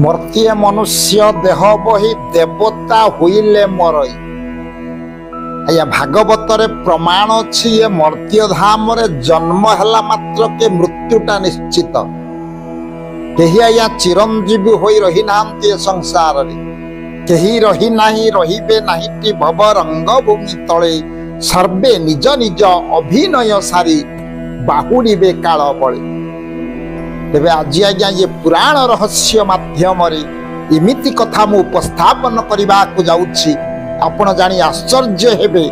ମର୍ତ୍ତ୍ୟ ମନୁଷ୍ୟ ଦେହ ବହି ଦେବତା ହୋଇଲେ ମରଇ। ଆଜ୍ଞା ଭାଗବତରେ ପ୍ରମାଣ ଅଛି ଏ ମର୍ତ୍ତ୍ୟ ଧାମରେ ଜନ୍ମ ହେଲା ମାତ୍ରକେ ମୃତ୍ୟୁଟା ନିଶ୍ଚିତ। କେହି ଆଜ୍ଞା ଚିରଞ୍ଜୀବୀ ହୋଇ ରହିନାହାନ୍ତି ଏ ସଂସାରରେ। କେହି ରହିନାହିଁ ରହିବେ ନାହିଁଟି ଭବ ରଙ୍ଗଭୂମି ତଳେ। ସର୍ବେ ନିଜ ନିଜ ଅଭିନୟ ସାରି ବାହୁଡ଼ିବେ କାଳ ବଳେ। ତେବେ ଆଜି ଆଜ୍ଞା ଏ ପୁରାଣ ରହସ୍ୟ ମାଧ୍ୟମରେ ଏମିତି କଥା ମୁଁ ଉପସ୍ଥାପନ କରିବାକୁ ଯାଉଛି, ଆପଣ ଜାଣି ଆଶ୍ଚର୍ଯ୍ୟ ହେବେ।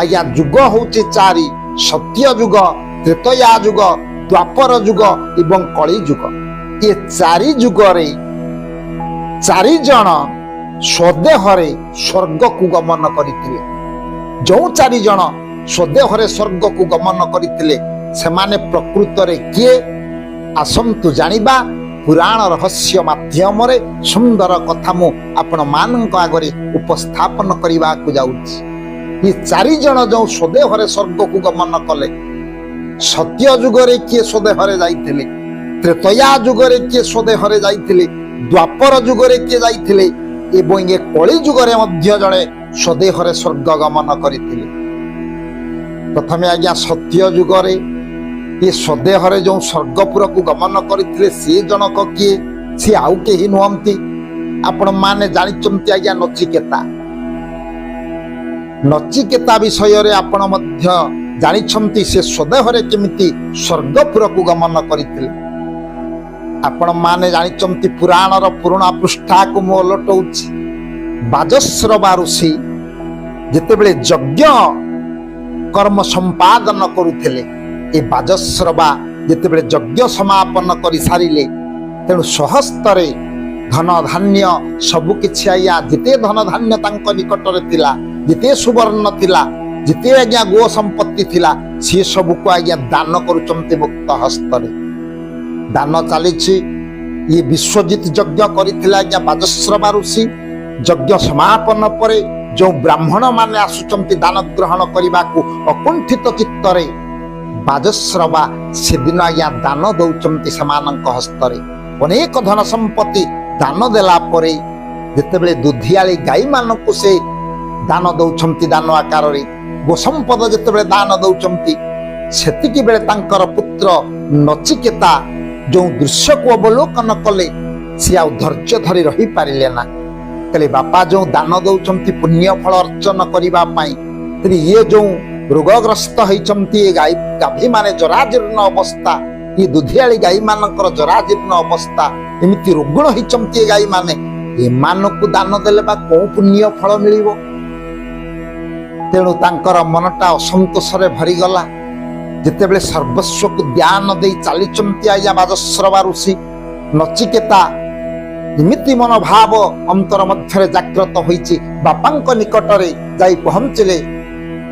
ଆଜ୍ଞା ଯୁଗ ହଉଛି ଚାରି, ସତ୍ୟ ଯୁଗ, ତ୍ରେତୟା ଯୁଗ, ଦ୍ୱାପର ଯୁଗ ଏବଂ କଳି ଯୁଗ। ଏ ଚାରି ଯୁଗରେ ଚାରିଜଣ ସ୍ୱଦେହରେ ସ୍ୱର୍ଗକୁ ଗମନ କରିଥିଲେ। ଯେଉଁ ଚାରିଜଣ ସ୍ୱଦେହରେ ସ୍ୱର୍ଗକୁ ଗମନ କରିଥିଲେ ସେମାନେ ପ୍ରକୃତରେ କିଏ? ଆସନ୍ତୁ ଜାଣିବା ପୁରାଣ ରହସ୍ୟ ମାଧ୍ୟମରେ। ସୁନ୍ଦର କଥା ମୁଁ ଆପଣ ମାନଙ୍କ ଆଗରେ ଉପସ୍ଥାପନ କରିବାକୁ ଯାଉଛି। ଏ ଚାରିଜଣ ଯେଉଁ ସ୍ୱଦେହରେ ସ୍ୱର୍ଗକୁ ଗମନ କଲେ, ସତ୍ୟ ଯୁଗରେ କିଏ ସ୍ୱଦେହରେ ଯାଇଥିଲେ, ତ୍ରେତୟା ଯୁଗରେ କିଏ ସ୍ୱଦେହରେ ଯାଇଥିଲେ, ଦ୍ୱାପର ଯୁଗରେ କିଏ ଯାଇଥିଲେ ଏବଂ ଏ କଳି ଯୁଗରେ ମଧ୍ୟ ଜଣେ ସ୍ୱଦେହରେ ସ୍ୱର୍ଗ ଗମନ କରିଥିଲେ। ପ୍ରଥମେ ଆଜ୍ଞା ସତ୍ୟ ଯୁଗରେ ଏ ସ୍ୱଦେହରେ ଯେଉଁ ସ୍ୱର୍ଗପୁରକୁ ଗମନ କରିଥିଲେ ସିଏ ଜଣକ କିଏ? ସିଏ ଆଉ କେହି ନୁହନ୍ତି, ଆପଣ ମାନେ ଜାଣିଛନ୍ତି ଆଜ୍ଞା ନଚିକେତା। ନଚିକେତା ବିଷୟରେ ଆପଣ ମଧ୍ୟ ଜାଣିଛନ୍ତି ସେ ସ୍ୱଦେହରେ କେମିତି ସ୍ୱର୍ଗପୁରକୁ ଗମନ କରିଥିଲେ। ଆପଣ ମାନେ ଜାଣିଛନ୍ତି ପୁରାଣର ପୁରୁଣା ପୃଷ୍ଠାକୁ ମୁଁ ଓଲଟଉଛି। ବାଜଶ୍ରବା ଋଷି ଯେତେବେଳେ ଯଜ୍ଞ କର୍ମ ସମ୍ପାଦନ କରୁଥିଲେ, ଏ ବାଜଶ୍ରବା ଯେତେବେଳେ ଯଜ୍ଞ ସମାପନ କରି ସାରିଲେ, ତେଣୁ ସ୍ୱହସ୍ତରେ ଧନ ଧାନ୍ୟ ସବୁ କିଛି ଆଜ୍ଞା ଯେତେ ଧନ ଧାନ୍ୟ ତାଙ୍କ ନିକଟରେ ଥିଲା, ଯେତେ ସୁବର୍ଣ୍ଣ ଥିଲା, ଯେତେ ଆଜ୍ଞା ଗୋ ସମ୍ପତ୍ତି ଥିଲା, ସିଏ ସବୁକୁ ଆଜ୍ଞା ଦାନ କରୁଛନ୍ତି ମୁକ୍ତ ହସ୍ତରେ। ଦାନ ଚାଲିଛି। ଇଏ ବିଶ୍ୱଜିତ ଯଜ୍ଞ କରିଥିଲେ ଆଜ୍ଞା ବାଜଶ୍ରବା ଋଷି। ଯଜ୍ଞ ସମାପନ ପରେ ଯେଉଁ ବ୍ରାହ୍ମଣ ମାନେ ଆସୁଛନ୍ତି ଦାନ ଗ୍ରହଣ କରିବାକୁ ଅକୁଣ୍ଠିତ ଚିତ୍ତରେ, ବାଜଶ୍ରବା ସେଦିନ ଆଜ୍ଞା ଦାନ ଦଉଛନ୍ତି ସେମାନଙ୍କ ହସ୍ତରେ। ଅନେକ ଧନ ସମ୍ପତ୍ତି ଦାନ ଦେଲା ପରେ ଯେତେବେଳେ ଦୁଧିଆଳି ଗାଈ ମାନଙ୍କୁ ସେ ଦାନ ଦଉଛନ୍ତି, ଦାନ ଆକାରରେ ଗୋସମ୍ପଦ ଯେତେବେଳେ ଦାନ ଦଉଛନ୍ତି, ସେତିକି ବେଳେ ତାଙ୍କର ପୁତ୍ର ନଚିକେତା ଯେଉଁ ଦୃଶ୍ୟକୁ ଅବଲୋକନ କଲେ, ସେ ଆଉ ଧୈର୍ଯ୍ୟ ଧରି ରହିପାରିଲେ ନା। କହିଲେ ବାପା ଯେଉଁ ଦାନ ଦଉଛନ୍ତି ପୁଣ୍ୟ ଫଳ ଅର୍ଜନ କରିବା ପାଇଁ, ଇଏ ଯେଉଁ ରୋଗଗ୍ରସ୍ତ ହେଇଛନ୍ତି, ଏ ଗାଭୀ ମାନେ ଜରାଜୀର୍ଣ୍ଣ ଅବସ୍ଥା, ଏ ଦୁଧିଆଳି ଗାଈ ମାନଙ୍କର ଜରାଜୀର୍ଣ୍ଣ ଅବସ୍ଥା, ଏମିତି ରୁଗ୍ଣ ହେଇଛନ୍ତି ଏ ଗାଈ ମାନେ, ଏମାନଙ୍କୁ ଦାନ ଦେଲେ ବା କୋଉ ପୁଣ୍ୟ ଫଳ ମିଳିବ? ତେଣୁ ତାଙ୍କର ମନଟା ଅସନ୍ତୋଷରେ ଭରିଗଲା। ଯେତେବେଳେ ସର୍ବସ୍ୱକୁ ଧ୍ୟାନ ଦେଇ ଚାଲିଛନ୍ତି ଆଜ୍ଞା ବାଜଶ୍ରବା ଋଷି, ନଚିକେତା ଏମିତି ମନୋଭାବ ଅନ୍ତର ମଧ୍ୟରେ ଜାଗ୍ରତ ହୋଇଛି। ବାପାଙ୍କ ନିକଟରେ ଯାଇ ପହଞ୍ଚିଲେ,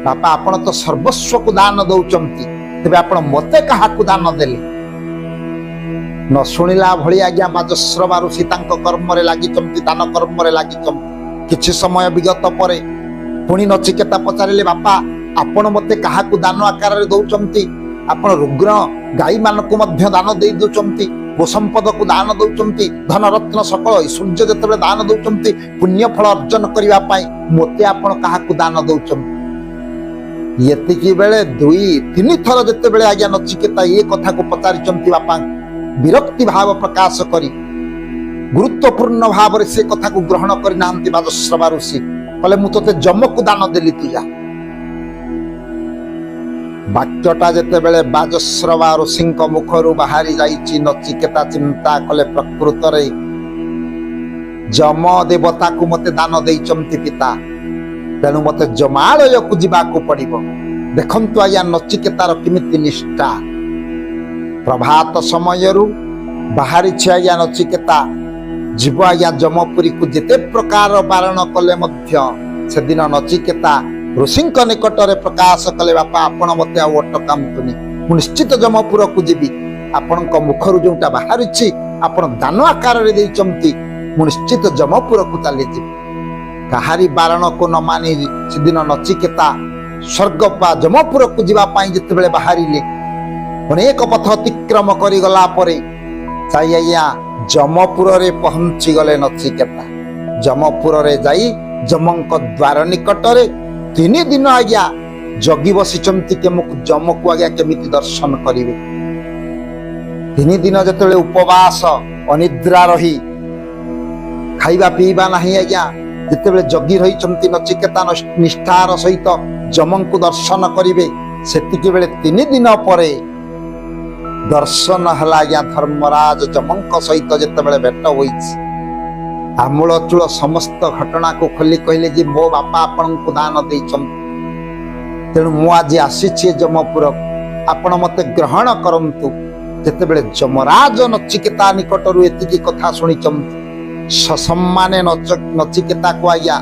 ବାପା ଆପଣ ତ ସର୍ବସ୍ୱକୁ ଦାନ ଦଉଛନ୍ତି, ତେବେ ଆପଣ ମତେ କାହାକୁ ଦାନ ଦେଲେ? ନ ଶୁଣିଲା ଭଳି ଆଜ୍ଞା ବାଜଶ୍ରବା ଋଷି ତାଙ୍କ କର୍ମରେ ଲାଗିଛନ୍ତି, ଦାନ କର୍ମରେ ଲାଗିଛନ୍ତି। କିଛି ସମୟ ବିଗତ ପରେ ପୁଣି ନଚିକେତା ପଚାରିଲେ, ବାପା ଆପଣ ମତେ କାହାକୁ ଦାନ ଆକାରରେ ଦଉଛନ୍ତି? ଆପଣ ରୁଗ୍ଣ ଗାଈ ମାନଙ୍କୁ ମଧ୍ୟ ଦାନ ଦେଇ ଦଉଛନ୍ତି, ଗୋସମ୍ପଦକୁ ଦାନ ଦଉଛନ୍ତି, ଧନରତ୍ନ ସକଳ ଐଶ୍ୱର୍ଯ୍ୟ ଯେତେବେଳେ ଦାନ ଦଉଛନ୍ତି ପୁଣ୍ୟ ଫଳ ଅର୍ଜନ କରିବା ପାଇଁ, ମୋତେ ଆପଣ କାହାକୁ ଦାନ ଦଉଛନ୍ତି? ଏତିକି ବେଳେ ଦୁଇ ତିନି ଥର ଯେତେବେଳେ ଆଜ୍ଞା ନଚିକେତା ଏ କଥାକୁ ପଚାରିଛନ୍ତି ବାପା, ବିରକ୍ତି ଭାବ ପ୍ରକାଶ କରି ଗୁରୁତ୍ୱପୂର୍ଣ୍ଣ ଭାବରେ ସେ କଥାକୁ ଗ୍ରହଣ କରିନାହାନ୍ତି ବାଜଶ୍ରବା ଋଷି। କହିଲେ ମୁଁ ତୋତେ ଯମକୁ ଦାନ ଦେଲି, ତୁ ଯା। ବାକ୍ୟଟା ଯେତେବେଳେ ବାଜଶ୍ରବା ଋଷିଙ୍କ ମୁଖରୁ ବାହାରି ଯାଇଛି, ନଚିକେତା ଚିନ୍ତା କଲେ ପ୍ରକୃତରେ ଯମ ଦେବତାକୁ ମତେ ଦାନ ଦେଇଛନ୍ତି ପିତା, ତେଣୁ ମତେ ଯମାଳୟକୁ ଯିବାକୁ ପଡିବ। ଦେଖନ୍ତୁ ଆଜ୍ଞା ନଚିକେତାର କେମିତି ନିଷ୍ଠା। ପ୍ରଭାତ ସମୟରୁ ବାହାରିଛି ଆଜ୍ଞା ନଚିକେତା, ଯିବ ଆଜ୍ଞା ଯମପୁରୀକୁ। ଯେତେ ପ୍ରକାର ବାରଣ କଲେ ମଧ୍ୟ ସେଦିନ ନଚିକେତା ଋଷିଙ୍କ ନିକଟରେ ପ୍ରକାଶ କଲେ, ବାପା ଆପଣ ମତେ ଆଉ ଅଟକାନ୍ତୁନି, ମୁଁ ନିଶ୍ଚିତ ଯମପୁରକୁ ଯିବି। ଆପଣଙ୍କ ମୁଖରୁ ଯୋଉଟା ବାହାରିଛି ଆପଣ ଦାନ ଆକାରରେ ଦେଇଛନ୍ତି, ମୁଁ ନିଶ୍ଚିତ ଯମପୁରକୁ ଚାଲିଯିବି। କାହାରି ବାରଣକୁ ନ ମାନି ସେଦିନ ନଚିକେତା ସ୍ୱର୍ଗ ବା ଯମପୁରକୁ ଯିବା ପାଇଁ ଯେତେବେଳେ ବାହାରିଲେ, ଅନେକ ପଥ ଅତିକ୍ରମ କରିଗଲା ପରେ ଯାଇ ଆଜ୍ଞା ଯମପୁରରେ ପହଞ୍ଚି ଗଲେ ନଚିକେତା। ଯମପୁରରେ ଯାଇ ଯମଙ୍କ ଦ୍ୱାର ନିକଟରେ 3 ଦିନ ଆଜ୍ଞା ଜଗି ବସିଛନ୍ତି ଯମକୁ ଆଜ୍ଞା କେମିତି ଦର୍ଶନ କରିବେ। 3 ଦିନ ଯେତେବେଳେ ଉପବାସ ଅନିଦ୍ରା ରହି ଖାଇବା ପିଇବା ନାହିଁ ଆଜ୍ଞା ଯେତେବେଳେ ଜଗି ରହିଛନ୍ତି ନଚିକେତା ନିଷ୍ଠାର ସହିତ ଯମଙ୍କୁ ଦର୍ଶନ କରିବେ, ସେତିକି ବେଳେ 3 ଦିନ ପରେ ଦର୍ଶନ ହେଲା ଆଜ୍ଞା ଧର୍ମରାଜ ଯମଙ୍କ ସହିତ ଯେତେବେଳେ ଭେଟ ହୋଇଛି। ଆମୂଳ ଚୂଳ ସମସ୍ତ ଘଟଣାକୁ ଖୋଲି କହିଲେ ଯେ ମୋ ବାପା ଆପଣଙ୍କୁ ଦାନ ଦେଇଛନ୍ତି, ତେଣୁ ମୁଁ ଆଜି ଆସିଛି ଯମପୁରକୁ, ଆପଣ ମତେ ଗ୍ରହଣ କରନ୍ତୁ। ଯେତେବେଳେ ଯମରାଜ ନଚିକେତା ନିକଟରୁ ଏତିକି କଥା ଶୁଣିଛନ୍ତି, ସସମ୍ମାନେ ନଚିକେତାକୁ ଆଜ୍ଞା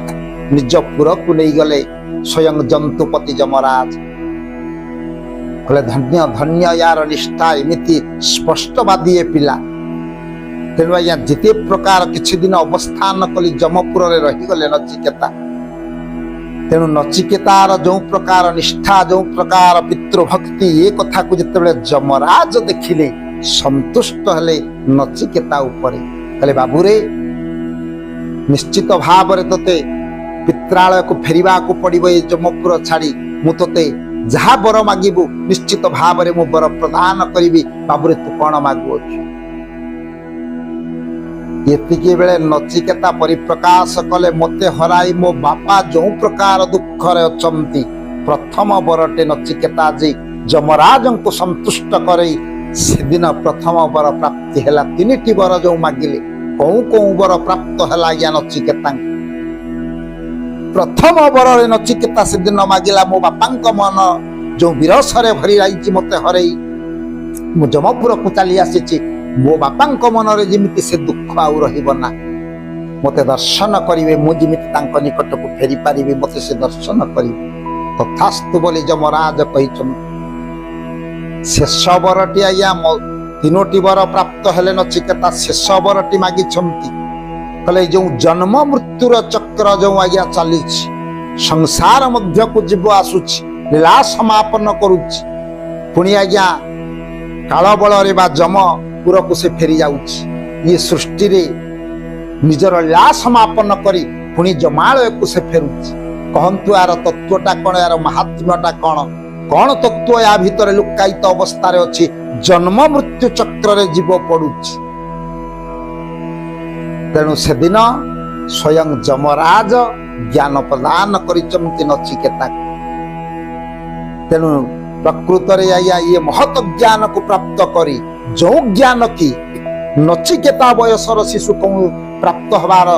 ନିଜ ପୁରକୁ ନେଇଗଲେ ସ୍ୱୟଂ ଜନ୍ତୁପତି ଯମରାଜ। କହିଲେ ଧନ୍ୟ ଧନ୍ୟ ୟାର ନିଷ୍ଠା, ଏମିତି ସ୍ପଷ୍ଟବାଦୀ ଏ ପିଲା। ତେଣୁ ଆଜ୍ଞା ଯେତେ ପ୍ରକାର କିଛି ଦିନ ଅବସ୍ଥାନ କଲି ଯମପୁରରେ ରହିଗଲେ ନଚିକେତା। ତେଣୁ ନଚିକେତାର ଯେଉଁ ପ୍ରକାର ନିଷ୍ଠା, ଯେଉଁ ପ୍ରକାର ପିତୃଭକ୍ତି, ଏ କଥାକୁ ଯେତେବେଳେ ଯମରାଜ ଦେଖିଲେ ସନ୍ତୁଷ୍ଟ ହେଲେ ନଚିକେତା ଉପରେ। କହିଲେ ବାବୁରେ, ନିଶ୍ଚିତ ଭାବରେ ତୋତେ ପିତ୍ରାଳୟକୁ ଫେରିବାକୁ ପଡିବ ଏ ଯମପୁର ଛାଡି। ମୁଁ ତୋତେ ଯାହା ବର ମାଗିବୁ ନିଶ୍ଚିତ ଭାବରେ ମୁଁ ବର ପ୍ରଦାନ କରିବି। ବାବୁରେ ତୁ କଣ ମାଗୁଅଛୁ? ଏତିକି ବେଳେ ନଚିକେତା ପରିପ୍ରକାଶ କଲେ, ମତେ ହରାଇ ମୋ ବାପା ଯେଉଁ ପ୍ରକାର ଦୁଃଖରେ ଅଛନ୍ତି, ପ୍ରଥମ ବରଟେ ନଚିକେତା ଆଜି ଯମରାଜଙ୍କୁ ସନ୍ତୁଷ୍ଟ କରେଇ ସେଦିନ ପ୍ରଥମ ବର ପ୍ରାପ୍ତି ହେଲା। 3ଟି ବର ଯେଉଁ ମାଗିଲେ, କୋଉ ବର ପ୍ରାପ୍ତ ହେଲା ଆଜ୍ଞା ନଚିକେତାଙ୍କୁ? ପ୍ରଥମ ବରରେ ନଚିକେତା ସେଦିନ ମାଗିଲା, ମୋ ବାପାଙ୍କ ମନ ଯୋଉ ବିରସରେ ଭରି ରହିଛି, ମତେ ହରେଇ ମୁଁ ଯମପୁରକୁ ଚାଲି ଆସିଛି, ମୋ ବାପାଙ୍କ ମନରେ ଯେମିତି ସେ ଦୁଃଖ ଆଉ ରହିବ ନା, ମତେ ଦର୍ଶନ କରିବେ, ମୁଁ ଯେମିତି ତାଙ୍କ ନିକଟକୁ ଫେରି ପାରିବି, ମତେ ସେ ଦର୍ଶନ କରିବେ। ତଥାସ୍ତୁ ବୋଲି ଯମରାଜ କହିଛନ୍ତି। ଶେଷ ବରଟି ଆଜ୍ଞା 3ଟି ବର ପ୍ରାପ୍ତ ହେଲେ ନଚିକେତା ଶେଷ ବରଟି ମାଗିଛନ୍ତି। କହିଲେ ଯୋଉ ଜନ୍ମ ମୃତ୍ୟୁର ଚକ୍ର ଯୋଉ ଆଜ୍ଞା ଚାଲିଛି, ସଂସାର ମଧ୍ୟକୁ ଯିବ ଆସୁଛି, ଲୀଳା ସମାପନ କରୁଛି, ପୁଣି ଆଜ୍ଞା କାଳ ବଳରେ ବା ଯମ ପୁରକୁ ସେ ଫେରି ଯାଉଛି। ଇଏ ସୃଷ୍ଟିରେ ନିଜର ଲୀଳା ସମାପନ କରି ପୁଣି ଯମାଳୟକୁ ସେ ଫେରୁଛି। କହନ୍ତୁ ୟାର ତତ୍ଵଟା କଣ, ୟାର ମହାତ୍ମ୍ୟଟା କଣ? କଣ ତତ୍ଵ ୟା ଭିତରେ ଲୁକାୟିତ ଅବସ୍ଥାରେ ଅଛି? ଜନ୍ମ ମୃତ୍ୟୁ ଚକ୍ରରେ ଜୀବ ପଡୁଛି। ତେଣୁ ସେଦିନ ସ୍ୱୟଂ ଯମରାଜ ଜ୍ଞାନ ପ୍ରଦାନ କରିଛନ୍ତି ନଚିକେତାକୁ। ତେଣୁ ପ୍ରକୃତରେ ଆଜ୍ଞା ଇଏ ମହତ ଜ୍ଞାନକୁ ପ୍ରାପ୍ତ କରି, ଯୋଉ ଜ୍ଞାନ କି ନଚିକେତା ବୟସର ଶିଶୁ ପ୍ରାପ୍ତ ହବାର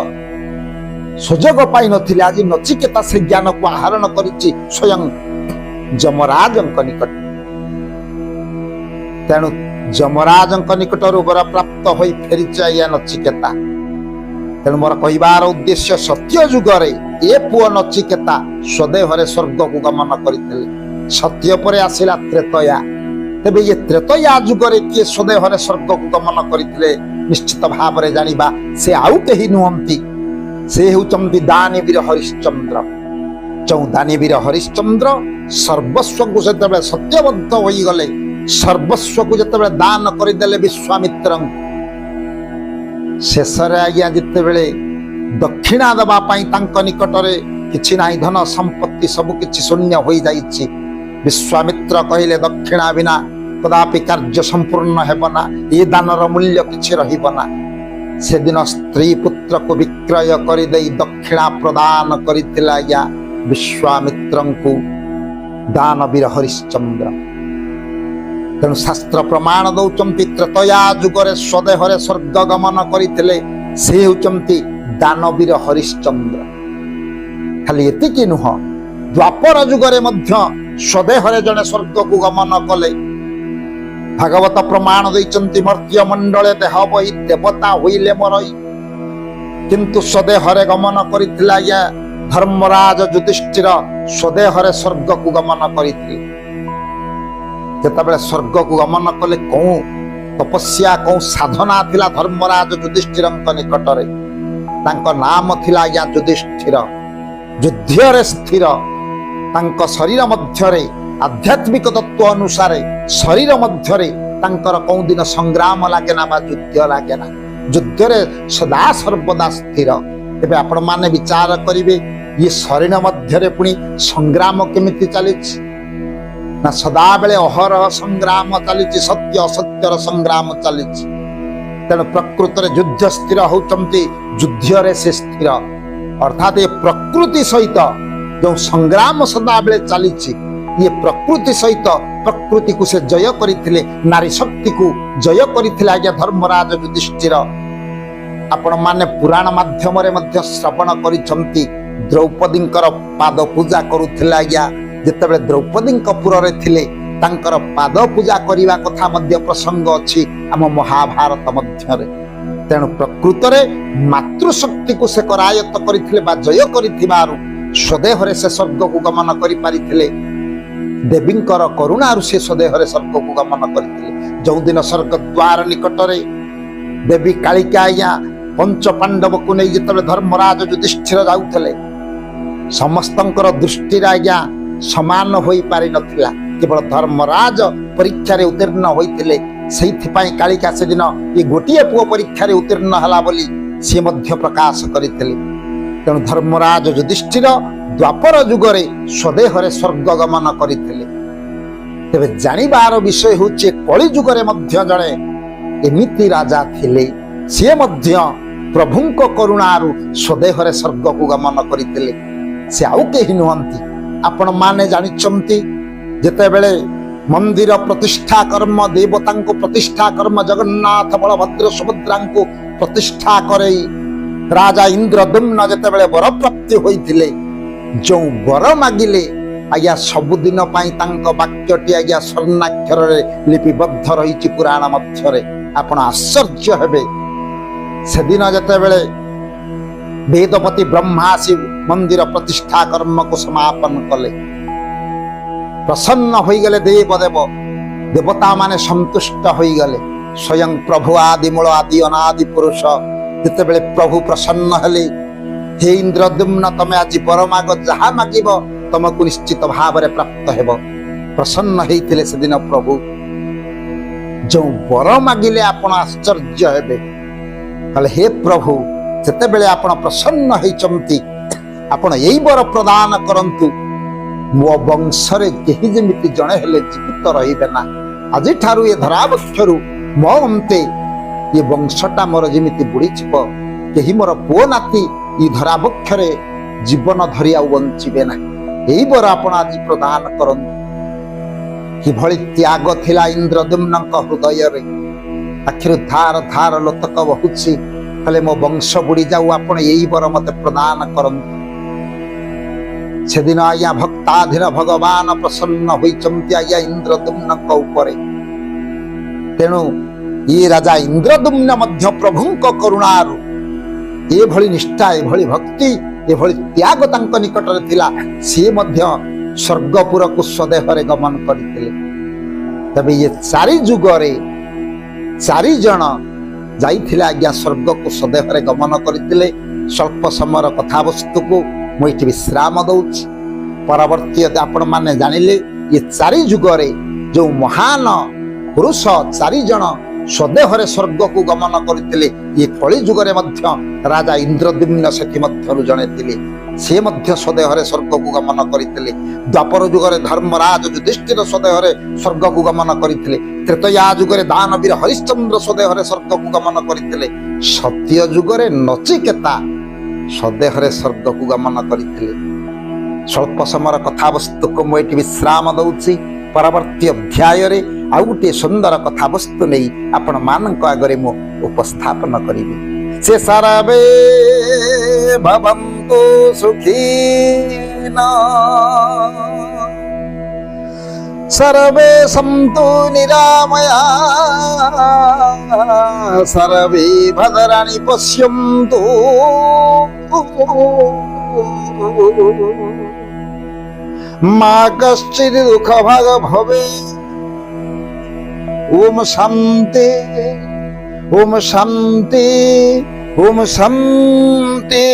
ସୁଯୋଗ ପାଇନଥିଲେ, ଆଜି ନଚିକେତା ସେ ଜ୍ଞାନକୁ ଆହରଣ କରିଛି ସ୍ୱୟଂ ଯମରାଜଙ୍କ ନିକଟ। ତେଣୁ ଯମରାଜଙ୍କ ନିକଟରୁ ବର ପ୍ରାପ୍ତ ହୋଇ ଫେରିଛି ଆଜ୍ଞା ନଚିକେତା। ତେଣୁ ମୋର କହିବାର ଉଦ୍ଦେଶ୍ୟ, ସତ୍ୟ ଯୁଗରେ ଏ ପୁଅ ନଚିକେତା ସ୍ୱଦେହରେ ସ୍ୱର୍ଗକୁ ଗମନ କରିଥିଲେ। ସତ୍ୟ ପରେ ଆସିଲା ତ୍ରେତୟା। ତେବେ ଏ ତ୍ରେତୟା ଯୁଗରେ କିଏ ସ୍ୱଦେହରେ ସ୍ୱର୍ଗକୁ ଗମନ କରିଥିଲେ ନିଶ୍ଚିତ ଭାବରେ ଜାଣିବା। ସେ ଆଉ କେହି ନୁହନ୍ତି, ସେ ହେଉଛନ୍ତି ଦାନବୀର ହରିଶ୍ଚନ୍ଦ୍ର। ଯେଉଁ ଦାନବୀର ହରିଶ୍ଚନ୍ଦ୍ର ସର୍ବସ୍ୱକୁ ଯେତେବେଳେ ସତ୍ୟବଦ୍ଧ ହୋଇଗଲେ, ସର୍ବସ୍ୱକୁ ଯେତେବେଳେ ଦାନ କରିଦେଲେ ବିଶ୍ୱାମିତ୍ରଙ୍କୁ, ଶେଷରେ ଆଜ୍ଞା ଯେତେବେଳେ ଦକ୍ଷିଣା ଦେବା ପାଇଁ ତାଙ୍କ ନିକଟରେ କିଛି ନାହିଁ, ଧନ ସମ୍ପତ୍ତି ସବୁ କିଛି ଶୂନ୍ୟ ହୋଇଯାଇଛି, ବିଶ୍ୱାମିତ୍ର କହିଲେ ଦକ୍ଷିଣା ବିନା କଦାପି କାର୍ଯ୍ୟ ସମ୍ପୂର୍ଣ୍ଣ ହେବ ନା, ଏ ଦାନର ମୂଲ୍ୟ କିଛି ରହିବ ନା। ସେଦିନ ସ୍ତ୍ରୀ ପୁତ୍ରକୁ ବିକ୍ରୟ କରିଦେଇ ଦକ୍ଷିଣା ପ୍ରଦାନ କରିଥିଲା ଆଜ୍ଞା ବିଶ୍ୱାମିତ୍ରଙ୍କୁ ଦାନବୀର ହରିଶ୍ଚନ୍ଦ୍ର। ତେଣୁ ଶାସ୍ତ୍ର ପ୍ରମାଣ ଦଉଛନ୍ତି, ତ୍ରେତୟା ଯୁଗରେ ସ୍ୱଦେହରେ ସ୍ୱର୍ଗ ଗମନ କରିଥିଲେ ସେ ହେଉଛନ୍ତି ଦାନବୀର ହରିଶ୍ଚନ୍ଦ୍ର। ଖାଲି ଏତିକି ନୁହଁ, ଦ୍ୱାପର ଯୁଗରେ ମଧ୍ୟ ସ୍ୱଦେହରେ ଜଣେ ସ୍ୱର୍ଗକୁ ଗମନ କଲେ। ଭାଗବତ ପ୍ରମାଣ ଦେଇଛନ୍ତି, ମର୍ତ୍ୟ ମଣ୍ଡଳେ ଦେହ ବହି ଦେବତା ହୋଇଲେ ମରଇ, କିନ୍ତୁ ସ୍ୱଦେହରେ ଗମନ କରିଥିଲା ଆଜ୍ଞା ଧର୍ମରାଜ ଯୁଧିଷ୍ଠିର ସ୍ୱଦେହରେ ସ୍ୱର୍ଗକୁ ଗମନ କରିଥିଲେ। ଯେତେବେଳେ ସ୍ୱର୍ଗକୁ ଗମନ କଲେ, କୋଉ ତପସ୍ୟା କୋଉ ସାଧନା ଥିଲା ଧର୍ମରାଜ ଯୁଧିଷ୍ଠିରଙ୍କ ନିକଟରେ? ତାଙ୍କ ନାମ ଥିଲା ଆଜ୍ଞା ଯୁଧିଷ୍ଠିର, ଯୁଦ୍ଧରେ ସ୍ଥିର। ତାଙ୍କ ଶରୀର ମଧ୍ୟରେ ଆଧ୍ୟାତ୍ମିକ ତତ୍ଵ ଅନୁସାରେ ଶରୀର ମଧ୍ୟରେ ତାଙ୍କର କୋଉଦିନ ସଂଗ୍ରାମ ଲାଗେ ନା ବା ଯୁଦ୍ଧ ଲାଗେ ନା, ଯୁଦ୍ଧରେ ସଦା ସର୍ବଦା ସ୍ଥିର। ଏବେ ଆପଣ ମାନେ ବିଚାର କରିବେ ଇଏ ଶରୀର ମଧ୍ୟରେ ପୁଣି ସଂଗ୍ରାମ କେମିତି ଚାଲିଛି ନା ସଦାବେଳେ ଅହରହ ସଂଗ୍ରାମ ଚାଲିଛି, ସତ୍ୟ ଅସତ୍ୟର ସଂଗ୍ରାମ ଚାଲିଛି। ତେଣୁ ପ୍ରକୃତରେ ଯୁଦ୍ଧ ସ୍ଥିର ହଉଛନ୍ତି ଯୁଦ୍ଧରେ ସେ ସ୍ଥିର, ଅର୍ଥାତ ଏ ପ୍ରକୃତି ସହିତ ଯେଉଁ ସଂଗ୍ରାମ ସଦାବେଳେ ଚାଲିଛି, ଇଏ ପ୍ରକୃତି ସହିତ ପ୍ରକୃତିକୁ ସେ ଜୟ କରିଥିଲେ, ନାରୀ ଶକ୍ତିକୁ ଜୟ କରିଥିଲେ ଆଜ୍ଞା ଧର୍ମରାଜ ଯୁଧିଷ୍ଠିର। ଆପଣ ମାନେ ପୁରାଣ ମାଧ୍ୟମରେ ମଧ୍ୟ ଶ୍ରବଣ କରିଛନ୍ତି ଦ୍ରୌପଦୀଙ୍କର ପାଦ ପୂଜା କରୁଥିଲେ ଆଜ୍ଞା। ଯେତେବେଳେ ଦ୍ରୌପଦୀଙ୍କ ପୁରରେ ଥିଲେ ତାଙ୍କର ପାଦ ପୂଜା କରିବା କଥା ମଧ୍ୟ ପ୍ରସଙ୍ଗ ଅଛି ଆମ ମହାଭାରତ ମଧ୍ୟରେ। ତେଣୁ ପ୍ରକୃତରେ ମାତୃଶକ୍ତିକୁ ସେ କରାୟତ୍ତ କରିଥିଲେ ବା ଜୟ କରିଥିବାରୁ ସ୍ୱଦେହରେ ସେ ସ୍ୱର୍ଗକୁ ଗମନ କରିପାରିଥିଲେ। ଦେବୀଙ୍କର କରୁଣାରୁ ସେ ସ୍ୱଦେହରେ ସ୍ୱର୍ଗକୁ ଗମନ କରିଥିଲେ। ଯେଉଁଦିନ ସ୍ୱର୍ଗ ଦ୍ୱାର ନିକଟରେ ଦେବୀ କାଳିକା ଆଜ୍ଞା ପଞ୍ଚ ପାଣ୍ଡବକୁ ନେଇ ଯେତେବେଳେ ଧର୍ମରାଜ ଯୁଧିଷ୍ଠିର ଯାଉଥିଲେ, ସମସ୍ତଙ୍କର ଦୃଷ୍ଟିରେ ଆଜ୍ଞା ସମାନ ହୋଇପାରି ନଥିଲା, କେବଳ ଧର୍ମରାଜ ପରୀକ୍ଷାରେ ଉତ୍ତୀର୍ଣ୍ଣ ହୋଇଥିଲେ। ସେଇଥିପାଇଁ କାଳିକା ସେଦିନ ଏ ଗୋଟିଏ ପୁଅ ପରୀକ୍ଷାରେ ଉତ୍ତୀର୍ଣ୍ଣ ହେଲା ବୋଲି ସିଏ ମଧ୍ୟ ପ୍ରକାଶ କରିଥିଲେ। ତେଣୁ ଧର୍ମରାଜ ଯୁଧିଷ୍ଠିର ଦ୍ୱାପର ଯୁଗରେ ସ୍ୱଦେହରେ ସ୍ୱର୍ଗ ଗମନ କରିଥିଲେ। ତେବେ ଜାଣିବାର ବିଷୟ ହେଉଛି କଳି ଯୁଗରେ ମଧ୍ୟ ଜଣେ ଏମିତି ରାଜା ଥିଲେ, ସିଏ ମଧ୍ୟ ପ୍ରଭୁଙ୍କ କରୁଣାରୁ ସ୍ୱଦେହରେ ସ୍ୱର୍ଗକୁ ଗମନ କରିଥିଲେ। ସେ ଆଉ କେହି ନୁହନ୍ତି, ଆପଣ ମାନେ ଜାଣିଛନ୍ତି ଯେତେବେଳେ ମନ୍ଦିର ପ୍ରତିଷ୍ଠା କର୍ମ, ଦେବତାଙ୍କୁ ପ୍ରତିଷ୍ଠା କର୍ମ, ଜଗନ୍ନାଥ ବଳଭଦ୍ର ସୁଭଦ୍ରାଙ୍କୁ ପ୍ରତିଷ୍ଠା କରେଇ ରାଜା ଇନ୍ଦ୍ରଦ୍ୟୁମ୍ନ ଯେତେବେଳେ ବର ପ୍ରାପ୍ତି ହୋଇଥିଲେ, ଯେଉଁ ବର ମାଗିଲେ ଆଜ୍ଞା ସବୁଦିନ ପାଇଁ ତାଙ୍କ ବାକ୍ୟଟି ଆଜ୍ଞା ସ୍ୱର୍ଣ୍ଣାକ୍ଷରରେ ଲିପିବଦ୍ଧ ରହିଛି ପୁରାଣ ମଧ୍ୟରେ। ଆପଣ ଆଶ୍ଚର୍ଯ୍ୟ ହେବେ, ସେଦିନ ଯେତେବେଳେ ବେଦପତି ବ୍ରହ୍ମା ଆସି ମନ୍ଦିର ପ୍ରତିଷ୍ଠା କର୍ମକୁ ସମାପନ କଲେ, ପ୍ରସନ୍ନ ହୋଇଗଲେ ଦେବଦେବ, ଦେବତା ମାନେ ସନ୍ତୁଷ୍ଟ ହୋଇଗଲେ। ସ୍ୱୟଂ ପ୍ରଭୁ ଆଦି ମୂଳ ଆଦି ଅନାଦି ପୁରୁଷ ଯେତେବେଳେ ପ୍ରଭୁ ପ୍ରସନ୍ନ ହେଲେ, ହେ ଇନ୍ଦ୍ରଦ୍ୟୁମ୍ନ ତମେ ଆଜି ବର ମାଗ, ଯାହା ମାଗିବ ତମକୁ ନିଶ୍ଚିତ ଭାବରେ ପ୍ରାପ୍ତ ହେବ। ପ୍ରସନ୍ନ ହେଇଥିଲେ ସେଦିନ ପ୍ରଭୁ। ଯେଉଁ ବର ମାଗିଲେ ଆପଣ ଆଶ୍ଚର୍ଯ୍ୟ ହେବେ, କହିଲେ ହେ ପ୍ରଭୁ ଯେତେବେଳେ ଆପଣ ପ୍ରସନ୍ନ ହେଇଛନ୍ତି, ଆପଣ ଏଇ ବର ପ୍ରଦାନ କରନ୍ତୁ, ମୋ ବଂଶରେ କେହି ଯେମିତି ଜଣେ ହେଲେ ଜୀବିତ ରହିବେ ନା। ଆଜିଠାରୁ ଏ ଧରାବକ୍ଷରୁ ମୋ ଅନ୍ତେ ଏ ବଂଶଟା ମୋର ଯେମିତି ବୁଡ଼ିଯିବ, କେହି ମୋର ପୁଅ ନାତି ଏ ଧରାବକ୍ଷରେ ଜୀବନ ଧରି ଆଉ ବଞ୍ଚିବେ ନାହିଁ। ଏଇ ବର ଆପଣ ଆଜି ପ୍ରଦାନ କରନ୍ତୁ। କିଭଳି ତ୍ୟାଗ ଥିଲା ଇନ୍ଦ୍ରଦ୍ୟୁମ୍ନଙ୍କ ହୃଦୟରେ, ଆଖିରୁ ଧାର ଧାର ଲୋତକ ବହୁଛି। କହିଲେ ମୋ ବଂଶ ବୁଡ଼ି ଯାଉ, ଆପଣ ଏଇ ବର ମତେ ପ୍ରଦାନ କରନ୍ତୁ। ସେଦିନ ଆଜ୍ଞା ଭକ୍ତାଧୀନ ଭଗବାନ ପ୍ରସନ୍ନ ହୋଇଛନ୍ତି ଆଜ୍ଞା ଇନ୍ଦ୍ରଦ୍ୟୁମ୍ନଙ୍କ ଉପରେ। ତେଣୁ ଇଏ ରାଜା ଇନ୍ଦ୍ରଦ୍ୟୁମ୍ନ ମଧ୍ୟ ପ୍ରଭୁଙ୍କ କରୁଣାରୁ ଏଭଳି ନିଷ୍ଠା, ଏଭଳି ଭକ୍ତି, ଏଭଳି ତ୍ୟାଗ ତାଙ୍କ ନିକଟରେ ଥିଲା, ସିଏ ମଧ୍ୟ ସ୍ୱର୍ଗପୁରକୁ ସ୍ୱଦେହରେ ଗମନ କରିଥିଲେ। ତେବେ ଇଏ ଚାରି ଯୁଗରେ ଚାରି ଜଣ ଯାଇଥିଲେ ଆଜ୍ଞା ସ୍ୱର୍ଗକୁ ସ୍ୱଦେହରେ ଗମନ କରିଥିଲେ। ସ୍ୱଳ୍ପ ସମୟର କଥାବସ୍ତୁକୁ ମୁଁ ଏଠି ବିଶ୍ରାମ ଦଉଛି। ପରବର୍ତ୍ତୀ ଆପଣ ମାନେ ଜାଣିଲେ ଇଏ ଚାରି ଯୁଗରେ ଯେଉଁ ମହାନ ପୁରୁଷ ଚାରି ଜଣ ସ୍ୱଦେହରେ ସ୍ୱର୍ଗକୁ ଗମନ କରିଥିଲେ, ଇଏ କଳି ଯୁଗରେ ମଧ୍ୟ ରାଜା ଇନ୍ଦ୍ରଦ୍ୟୁମ୍ନ ସେଥିମଧ୍ୟରୁ ଜଣେ ଥିଲେ। ସେ ମଧ୍ୟ ସ୍ୱଦେହରେ ସ୍ୱର୍ଗକୁ ଗମନ କରିଥିଲେ। ଦ୍ୱାପର ଯୁଗରେ ଧର୍ମରାଜ ଯୁଧିଷ୍ଠିର ସ୍ୱଦେହରେ ସ୍ୱର୍ଗକୁ ଗମନ କରିଥିଲେ। ତ୍ରେତୟା ଯୁଗରେ ଦାନବୀର ହରିଶ୍ଚନ୍ଦ୍ର ସ୍ୱଦେହରେ ସ୍ୱର୍ଗକୁ ଗମନ କରିଥିଲେ। ସତ୍ୟ ଯୁଗରେ ନଚିକେତା ସ୍ୱଦେହରେ ସ୍ୱର୍ଗକୁ ଗମନ କରିଥିଲେ। ସ୍ୱଳ୍ପ ସମୟର କଥାବସ୍ତୁକୁ ମୁଁ ଏଠି ବିଶ୍ରାମ ଦଉଛି। ପରବର୍ତ୍ତୀ ଅଧ୍ୟାୟରେ ଆଉ ଗୋଟିଏ ସୁନ୍ଦର କଥାବସ୍ତୁ ନେଇ ଆପଣ ମାନଙ୍କ ଆଗରେ ମୁଁ ଉପସ୍ଥାପନ କରିବି। ସେ ସର୍ବେ ଭବନ୍ତୁ ସୁଖୀନା, ସର୍ବେ ସନ୍ତୁ ନିରାମୟା, ସର୍ବେ ଭଦ୍ରାଣି ପଶ୍ୟନ୍ତୁ, ମା କଶ୍ଚିତ୍ ଦୁଃଖ ଭାଗ ଭବେ। ओम शांति, ओम शांति, ओम शांति।